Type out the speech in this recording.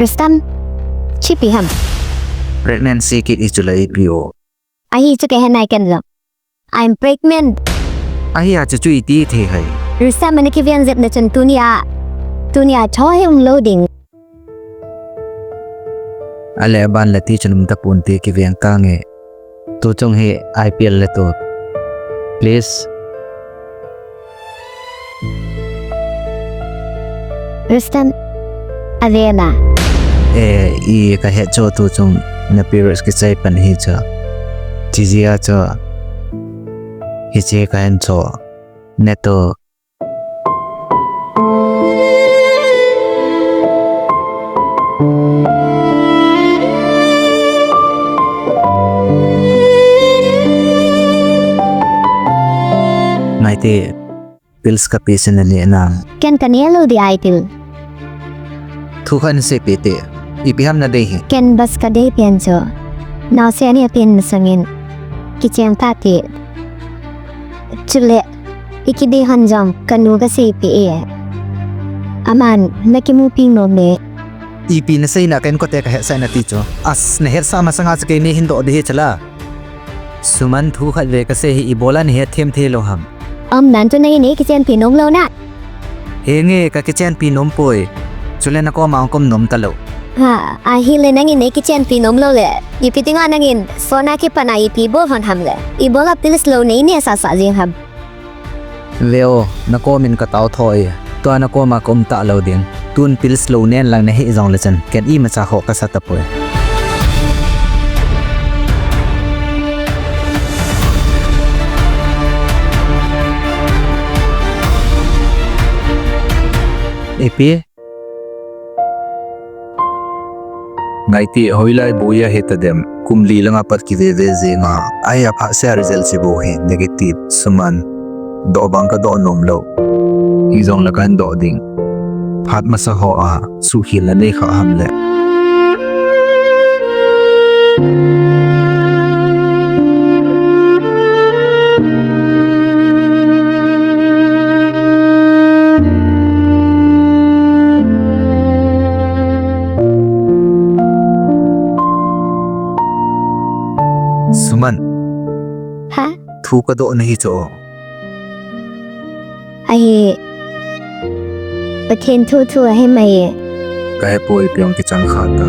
Rustam, Chipiham. Pregnancy kit is July PO. Ahi chuke hanai kan lo. I'm pregnant. Ahi aja cui ti the hai. Rustam maniki vian zet na chun tunia. Tunia choyong loading. Ale ban lati chunum tapun ti ki vian kange. Tu chong he IPL le to. Please. Rustam, Avena. I ka he cho tu chong na periods ki chai pan hi cha. Jizia cha. Hi che ka en cho. Neto. Ngai te pills ka pisen na ni na. Ken kanelo di aitil. Thukan se pete. Ipiham na dei. Ken bas ka de pienso. Now se ani pin sangin. Kicheng tati. Chule. Ikidi hanjam kanuga se pe. Aman nakimu ping no me. Ipi na say na ken ko te ka he sa na ti cho. As na her sa masanga sa kay ni hindo de chala. Suman thu khat ve ka se hi ibola ni he them the lo ham. Nan to nai ni kichen pinom lo na. Henge ka kichen pinom poi. Chule na ko ma kom nom talo. Ha, ahile nangin ni kichen pinom lo le. Ipiti nga nangin sona ki pana ipi bol hon ham le. Ibola pilis lo nei ni sa sa jing ham. Veo na ko min ka taw thoi. To na ko ma kom ta lo ding. Tun pils lo nen lang na hi zong le chan. Ken I ma cha ho ka sa ta poi. Epi ngai ti hoilai boya heta dem kumli langa par ki ve zenga ai apha se result se bo he negative suman do bang ka do nom lo hi zong la kan do ding phat ma sa ho a su hi la nei kha ham le Suman. Ha? Thu ka do na hi cho. Ai Patin tu tu hai mai. Ka he poi pyong ki chang kha ta.